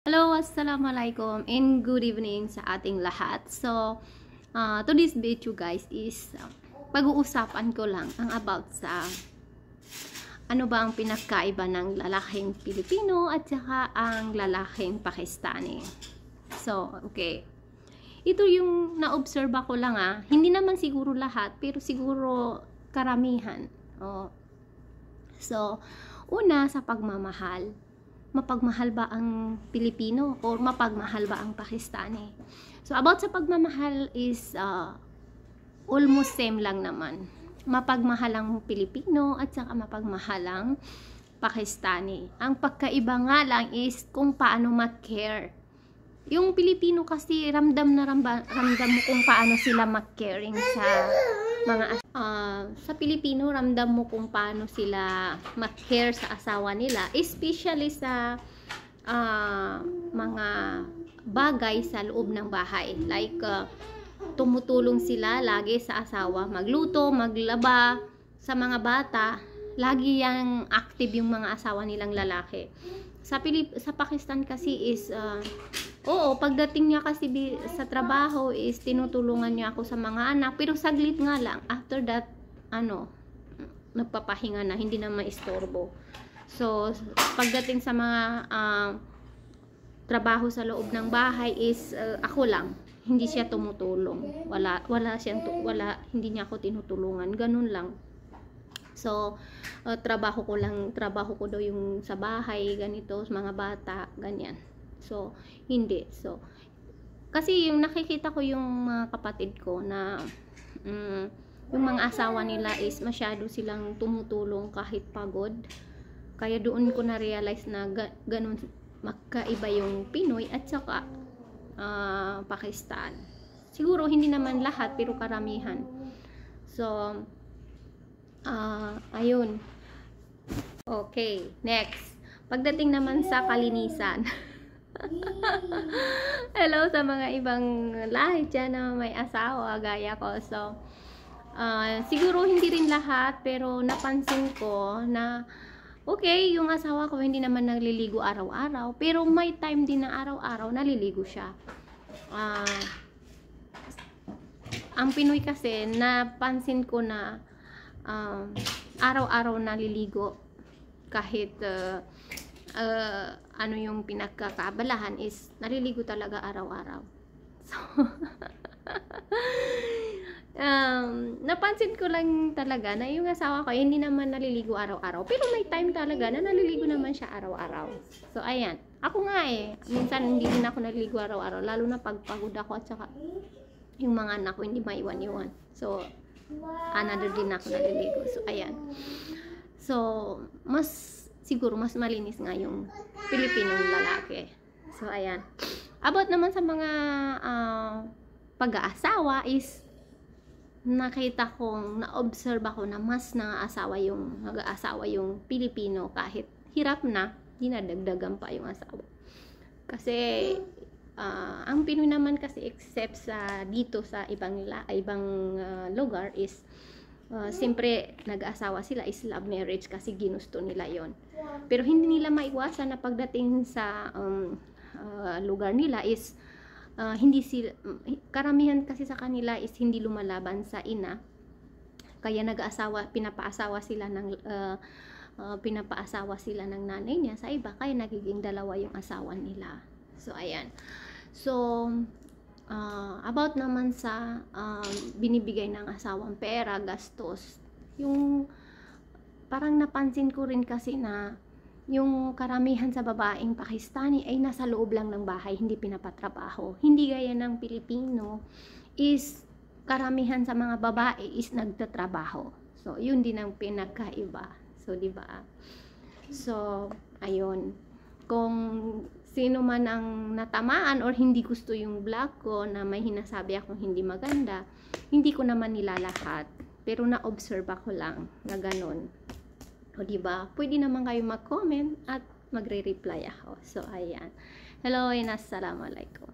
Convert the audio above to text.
Hello, assalamualaikum and good evening sa ating lahat. So, today's video guys is pag-uusapan ko lang ang about sa ano ba ang pinagkaiba ng lalaking Pilipino at saka ang lalaking Pakistani. So, okay. Ito yung na-observe ko lang hindi naman siguro lahat, pero siguro karamihan. So, una sa pagmamahal. Mapagmahal ba ang Pilipino or mapagmahal ba ang Pakistani? So about sa pagmamahal is almost same lang naman. Mapagmahal ang Pilipino at saka mapagmahal ang Pakistani. Ang pagkaiba nga lang is kung paano mag-care. Yung Pilipino kasi ramdam mo kung paano sila mag-caring sa mga sa Pilipino, ramdam mo kung paano sila mag-care sa asawa nila, especially sa mga bagay sa loob ng bahay, like tumutulong sila lagi sa asawa, magluto, maglaba, sa mga bata lagi yang active yung mga asawa nilang lalaki. Sa Pakistan kasi is oo, pagdating niya kasi sa trabaho is tinutulungan niya ako sa mga anak, pero saglit nga lang. After that, nagpapahinga na, hindi na maistorbo. So, pagdating sa mga trabaho sa loob ng bahay is ako lang. Hindi siya tumutulong. Hindi niya ako tinutulungan. Ganun lang. So, trabaho ko daw yung sa bahay, ganito, mga bata, ganyan. So, hindi. So, kasi yung nakikita ko yung mga kapatid ko na yung mga asawa nila is masyado silang tumutulong kahit pagod. Kaya doon ko na-realize na ganun magkaiba yung Pinoy at saka Pakistan. Siguro hindi naman lahat pero karamihan. So, ayun. Okay, next. Pagdating naman sa kalinisan. Hello sa mga ibang lahi dyan na may asawa gaya ko. So, siguro hindi rin lahat, pero napansin ko na okay, yung asawa ko hindi naman nagliligo araw-araw, pero may time din na araw-araw naliligo siya. Ang Pinoy kasi, napansin ko na araw-araw naliligo kahit ano yung pinagkakaabalahan is naliligo talaga araw-araw. So, napansin ko lang talaga na yung asawa ko hindi naman naliligo araw-araw, pero may time talaga na naliligo naman siya araw-araw. So, ayan. Ako nga minsan hindi din ako naliligo araw-araw, lalo na pagpagod ako at saka yung mga anak ko hindi maiwan-iwan. So, another din ako naliligo. So, ayan. So, siguro mas malinis nga yung Pilipinong lalaki. So, ayan. About naman sa mga pag-aasawa is nakita kong, na-observe ako na mas nag-aasawa yung Pilipino kahit hirap na, dinadagdagan pa yung asawa. Kasi, ang Pinoy naman kasi except sa dito sa ibang lugar is siyempre nag-asawa sila is love marriage kasi ginusto nila yon. Pero hindi nila maiwasan na pagdating sa lugar nila is karamihan kasi sa kanila is hindi lumalaban sa ina. Kaya pinapaasawa sila ng nanay niya sa iba, kaya nagiging dalawa yung asawa nila. So ayan. So about naman sa binibigay ng asawang pera, gastos, yung parang napansin ko rin kasi na yung karamihan sa babaeng Pakistani ay nasa loob lang ng bahay, hindi pinapatrabaho. Hindi gaya ng Pilipino is karamihan sa mga babae is nagtatrabaho. So yun din ang pinagkaiba. So di ba? So ayun. Kung sino man ang natamaan or hindi gusto yung vlog ko na may hinasabi akong hindi maganda, hindi ko naman nilalahat, pero na-observe ako lang na ganun. O diba? Pwede naman kayo mag-comment at magre-reply ako. So ayan. Hello and assalamualaikum.